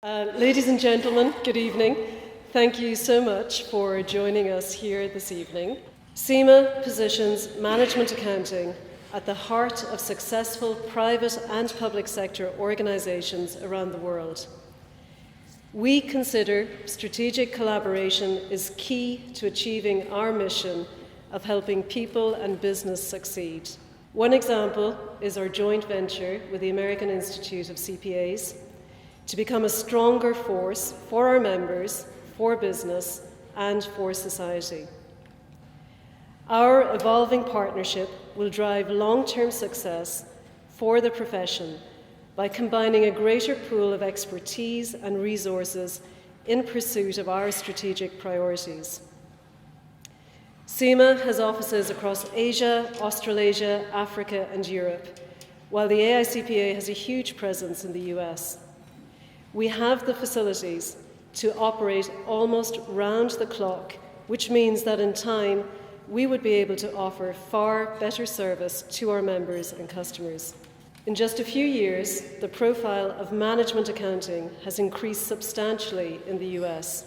Ladies and gentlemen, good evening. Thank you so much for joining us here this evening. CIMA positions management accounting at the heart of successful private and public sector organisations around the world. We consider strategic collaboration is key to achieving our mission of helping people and business succeed. One example is our joint venture with the American Institute of CPAs to become a stronger force for our members, for business, and for society. Our evolving partnership will drive long-term success for the profession by combining a greater pool of expertise and resources in pursuit of our strategic priorities. CIMA has offices across Asia, Australasia, Africa, and Europe, while the AICPA has a huge presence in the US. We have the facilities to operate almost round the clock, which means that in time we would be able to offer far better service to our members and customers. In just a few years, the profile of management accounting has increased substantially in the US,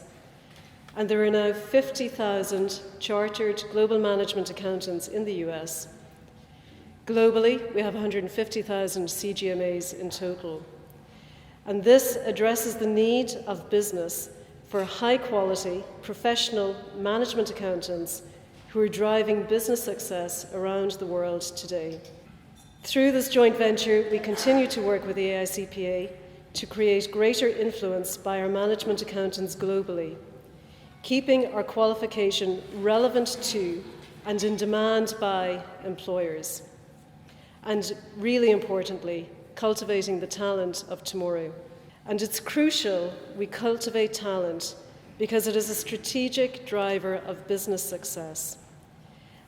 and there are now 50,000 chartered global management accountants in the US. Globally, we have 150,000 CGMAs in total. And this addresses the need of business for high-quality, professional management accountants who are driving business success around the world today. Through this joint venture, we continue to work with the AICPA to create greater influence by our management accountants globally, keeping our qualification relevant to and in demand by employers, and really importantly, cultivating the talent of tomorrow. And it's crucial we cultivate talent because it is a strategic driver of business success,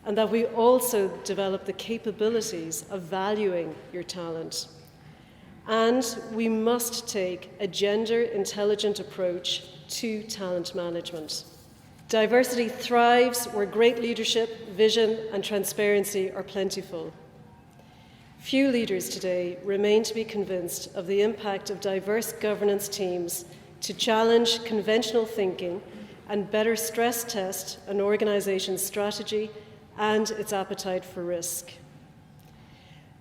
and that we also develop the capabilities of valuing your talent. And we must take a gender-intelligent approach to talent management. Diversity thrives where great leadership, vision, and transparency are plentiful. Few leaders today remain to be convinced of the impact of diverse governance teams to challenge conventional thinking and better stress test an organization's strategy and its appetite for risk.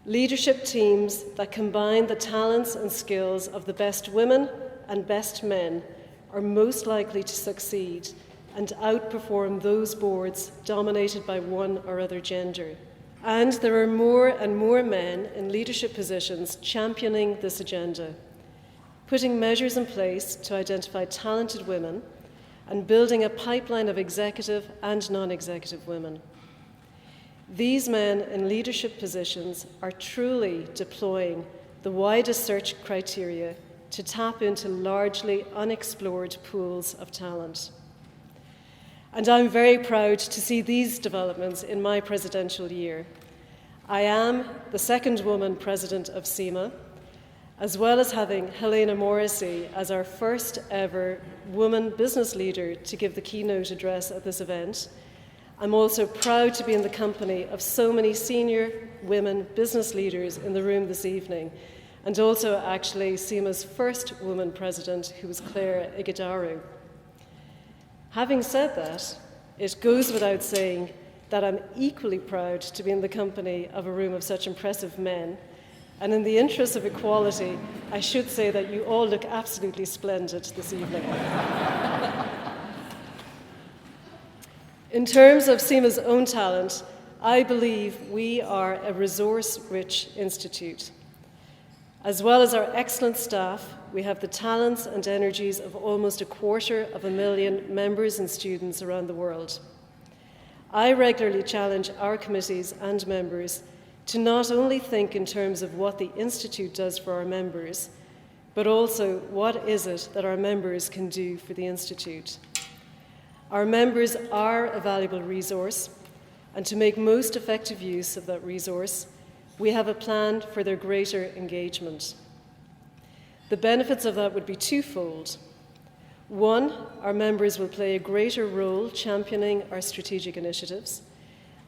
Leadership teams that combine the talents and skills of the best women and best men are most likely to succeed and outperform those boards dominated by one or other gender. And there are more and more men in leadership positions championing this agenda, putting measures in place to identify talented women and building a pipeline of executive and non-executive women. These men in leadership positions are truly deploying the widest search criteria to tap into largely unexplored pools of talent. And I'm very proud to see these developments in my presidential year. I am the second woman president of CIMA, as well as having Helena Morrissey as our first ever woman business leader to give the keynote address at this event. I'm also proud to be in the company of so many senior women business leaders in the room this evening, and also actually CIMA's first woman president, who was Claire Ighodaro. Having said that, it goes without saying that I'm equally proud to be in the company of a room of such impressive men, and in the interest of equality, I should say that you all look absolutely splendid this evening. In terms of CIMA's own talent, I believe we are a resource-rich institute. As well as our excellent staff, we have the talents and energies of almost 250,000 members and students around the world. I regularly challenge our committees and members to not only think in terms of what the Institute does for our members, but also what is it that our members can do for the Institute. Our members are a valuable resource, and to make most effective use of that resource, we have a plan for their greater engagement. The benefits of that would be twofold. One, our members will play a greater role championing our strategic initiatives.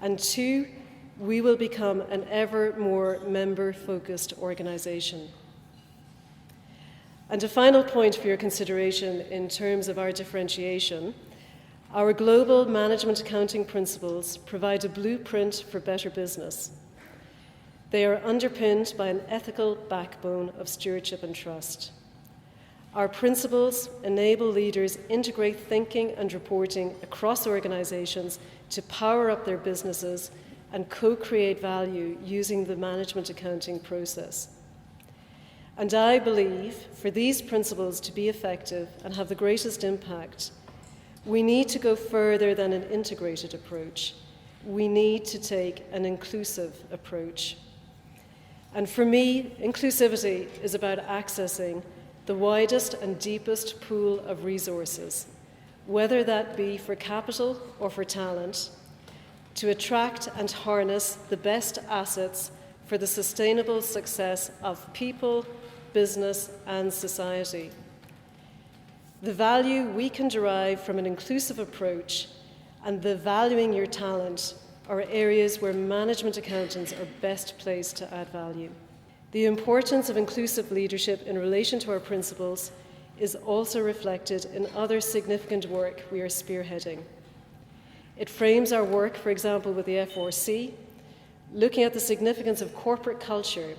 And two, we will become an ever more member-focused organisation. And a final point for your consideration in terms of our differentiation: our global management accounting principles provide a blueprint for better business. They are underpinned by an ethical backbone of stewardship and trust. Our principles enable leaders integrate thinking and reporting across organizations to power up their businesses and co-create value using the management accounting process. And I believe for these principles to be effective and have the greatest impact, we need to go further than an integrated approach. We need to take an inclusive approach. And for me, inclusivity is about accessing the widest and deepest pool of resources, whether that be for capital or for talent, to attract and harness the best assets for the sustainable success of people, business, and society. The value we can derive from an inclusive approach and the valuing your talent are areas where management accountants are best placed to add value. The importance of inclusive leadership in relation to our principles is also reflected in other significant work we are spearheading. It frames our work, for example, with the FRC, looking at the significance of corporate culture,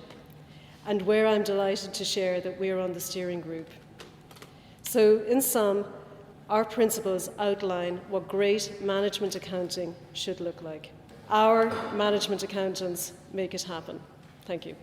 and where I'm delighted to share that we are on the steering group. So, in sum, our principles outline what great management accounting should look like. Our management accountants make it happen. Thank you.